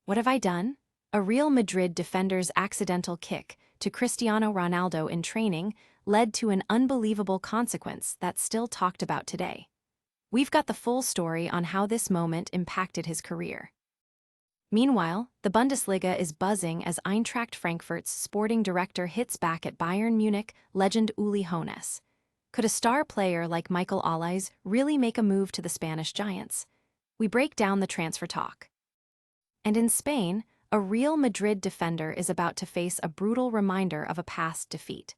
What have I done? A Real Madrid defender's accidental kick to Cristiano Ronaldo in training led to an unbelievable consequence that's still talked about today. We've got the full story on how this moment impacted his career. Meanwhile, the Bundesliga is buzzing as Eintracht Frankfurt's sporting director hits back at Bayern Munich legend Uli Hoeneß. Could a star player like Michael Olise really make a move to the Spanish giants? We break down the transfer talk. And in Spain, a Real Madrid defender is about to face a brutal reminder of a past defeat.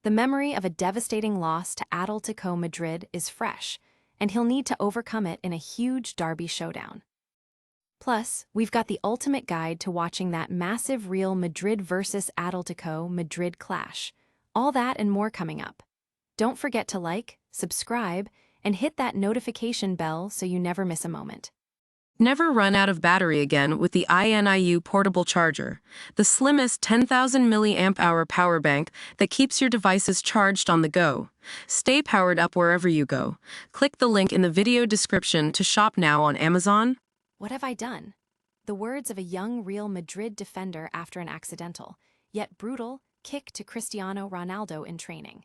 The memory of a devastating loss to Atletico Madrid is fresh, and he'll need to overcome it in a huge derby showdown. Plus, we've got the ultimate guide to watching that massive Real Madrid versus Atletico Madrid clash. All that and more coming up. Don't forget to like, subscribe, and hit that notification bell so you never miss a moment. Never run out of battery again with the INIU portable charger, the slimmest 10,000 mAh power bank that keeps your devices charged on the go. Stay powered up wherever you go. Click the link in the video description to shop now on Amazon. What have I done? The words of a young Real Madrid defender after an accidental, yet brutal, kick to Cristiano Ronaldo in training.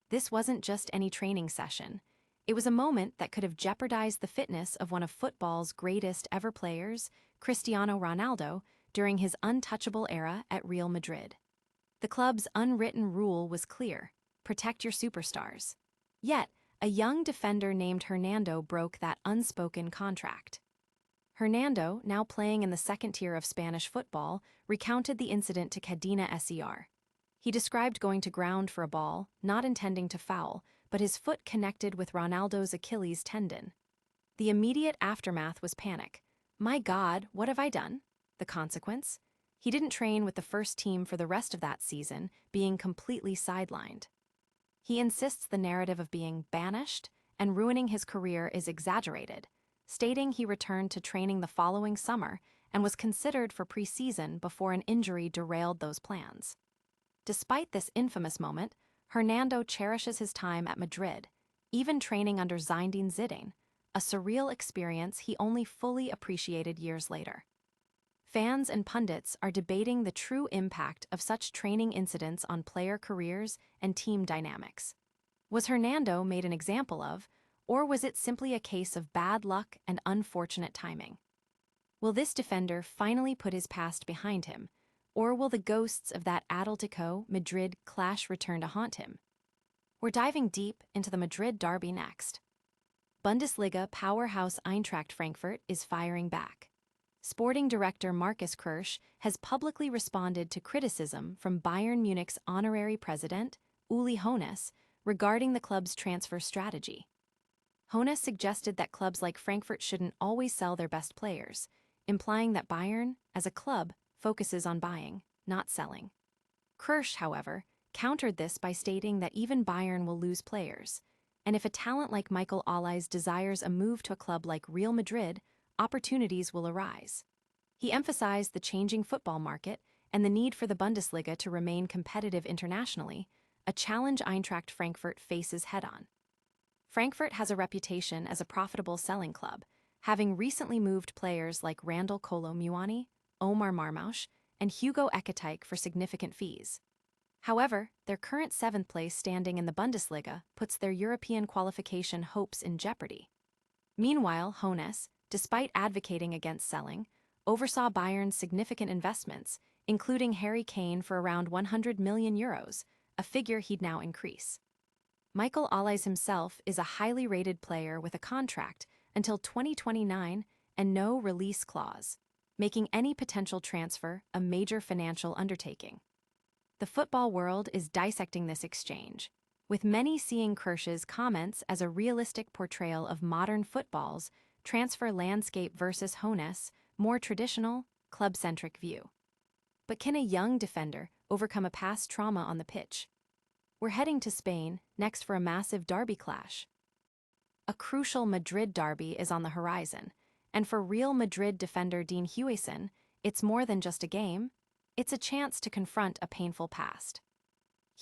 This wasn't just any training session. It was a moment that could have jeopardized the fitness of one of football's greatest ever players, Cristiano Ronaldo, during his untouchable era at Real Madrid. The club's unwritten rule was clear: protect your superstars. Yet, a young defender named Hernando broke that unspoken contract. Hernando, now playing in the second tier of Spanish football, recounted the incident to Cadena SER. He described going to ground for a ball, not intending to foul, but his foot connected with Ronaldo's Achilles tendon. The immediate aftermath was panic. My God, what have I done? The consequence? He didn't train with the first team for the rest of that season, being completely sidelined. He insists the narrative of being banished and ruining his career is exaggerated, stating he returned to training the following summer and was considered for preseason before an injury derailed those plans. Despite this infamous moment, Hernando cherishes his time at Madrid, even training under Zinedine Zidane, a surreal experience he only fully appreciated years later. Fans and pundits are debating the true impact of such training incidents on player careers and team dynamics. Was Hernando made an example of, or was it simply a case of bad luck and unfortunate timing? Will this defender finally put his past behind him, or will the ghosts of that Atletico Madrid clash return to haunt him? We're diving deep into the Madrid derby next. Bundesliga powerhouse Eintracht Frankfurt is firing back. Sporting director Markus Kirsch has publicly responded to criticism from Bayern Munich's honorary president, Uli Hoeneß, regarding the club's transfer strategy. Hoeneß suggested that clubs like Frankfurt shouldn't always sell their best players, implying that Bayern, as a club, focuses on buying, not selling. Kirsch, however, countered this by stating that even Bayern will lose players, and if a talent like Michael Olise desires a move to a club like Real Madrid, opportunities will arise. He emphasized the changing football market and the need for the Bundesliga to remain competitive internationally, a challenge Eintracht Frankfurt faces head-on. Frankfurt has a reputation as a profitable selling club, having recently moved players like Randal Kolo Muani, Omar Marmoush, and Hugo Ekitike for significant fees. However, their current seventh-place standing in the Bundesliga puts their European qualification hopes in jeopardy. Meanwhile, Hoeneß, despite advocating against selling, oversaw Bayern's significant investments, including Harry Kane for around €100 million, a figure he'd now increase. Michael Olise himself is a highly rated player with a contract until 2029 and no release clause, making any potential transfer a major financial undertaking. The football world is dissecting this exchange, with many seeing Kirsch's comments as a realistic portrayal of modern football's transfer landscape versus Hoeneß' more traditional, club-centric view. But can a young defender overcome a past trauma on the pitch? We're heading to Spain next for a massive derby clash. A crucial Madrid derby is on the horizon, and for Real Madrid defender Dean Huijsen, it's more than just a game, it's a chance to confront a painful past.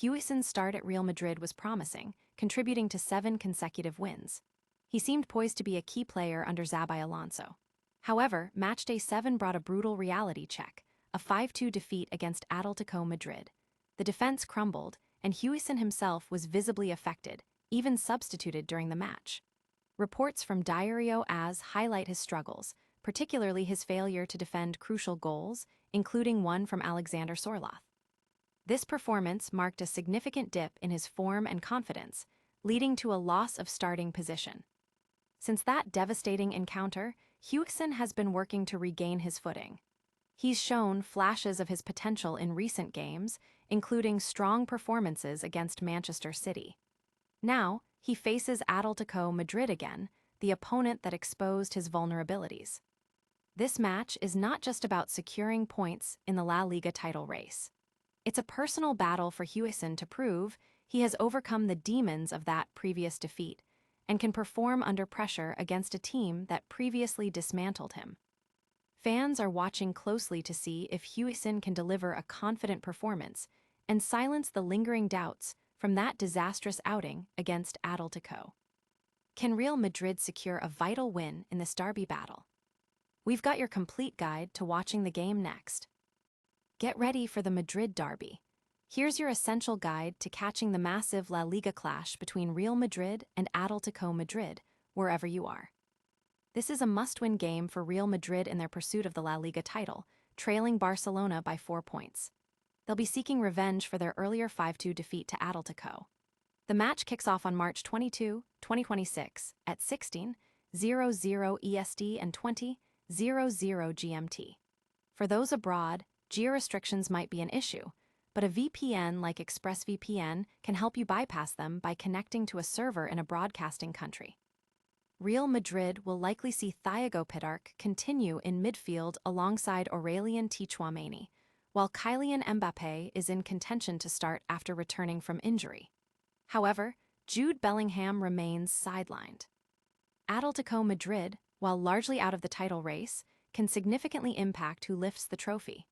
Huijsen's start at Real Madrid was promising, contributing to 7 consecutive wins. He seemed poised to be a key player under Xabi Alonso. However, Matchday 7 brought a brutal reality check, a 5-2 defeat against Atletico Madrid. The defense crumbled, and Huijsen himself was visibly affected, even substituted during the match. Reports from Diario AS highlight his struggles, particularly his failure to defend crucial goals, including one from Alexander Sorloth. This performance marked a significant dip in his form and confidence, leading to a loss of starting position. Since that devastating encounter, Huijsen has been working to regain his footing. He's shown flashes of his potential in recent games, including strong performances against Manchester City. Now, he faces Atletico Madrid again, the opponent that exposed his vulnerabilities. This match is not just about securing points in the La Liga title race. It's a personal battle for Huijsen to prove he has overcome the demons of that previous defeat and can perform under pressure against a team that previously dismantled him. Fans are watching closely to see if Huijsen can deliver a confident performance and silence the lingering doubts from that disastrous outing against Atletico. Can Real Madrid secure a vital win in this derby battle? We've got your complete guide to watching the game next. Get ready for the Madrid derby. Here's your essential guide to catching the massive La Liga clash between Real Madrid and Atletico Madrid, wherever you are. This is a must-win game for Real Madrid in their pursuit of the La Liga title, trailing Barcelona by 4 points. They'll be seeking revenge for their earlier 5-2 defeat to Atletico. The match kicks off on March 22, 2026, at 16:00 EST and 20:00 GMT. For those abroad, geo-restrictions might be an issue, but a VPN like ExpressVPN can help you bypass them by connecting to a server in a broadcasting country. Real Madrid will likely see Thiago Pinturk continue in midfield alongside Aurelien Tchouaméni, while Kylian Mbappé is in contention to start after returning from injury. However, Jude Bellingham remains sidelined. Atletico Madrid, while largely out of the title race, can significantly impact who lifts the trophy.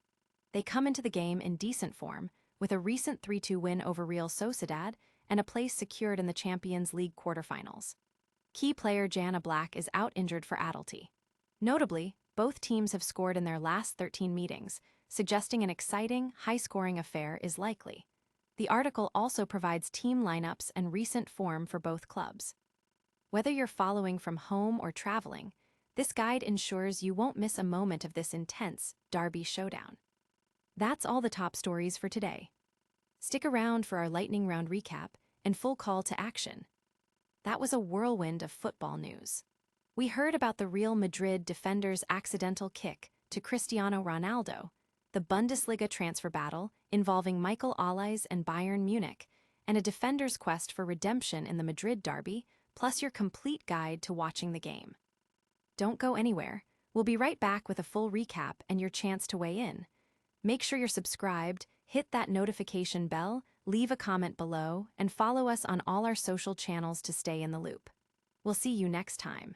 They come into the game in decent form, with a recent 3-2 win over Real Sociedad and a place secured in the Champions League quarterfinals. Key player Jan Oblak is out injured for Atleti. Notably, both teams have scored in their last 13 meetings, suggesting an exciting, high-scoring affair is likely. The article also provides team lineups and recent form for both clubs. Whether you're following from home or traveling, this guide ensures you won't miss a moment of this intense derby showdown. That's all the top stories for today. Stick around for our lightning round recap and full call to action. That was a whirlwind of football news. We heard about the Real Madrid defender's accidental kick to Cristiano Ronaldo, the Bundesliga transfer battle involving Michael Olise and Bayern Munich, and a defender's quest for redemption in the Madrid derby, plus your complete guide to watching the game. Don't go anywhere. We'll be right back with a full recap and your chance to weigh in. Make sure you're subscribed, hit that notification bell, leave a comment below, and follow us on all our social channels to stay in the loop. We'll see you next time.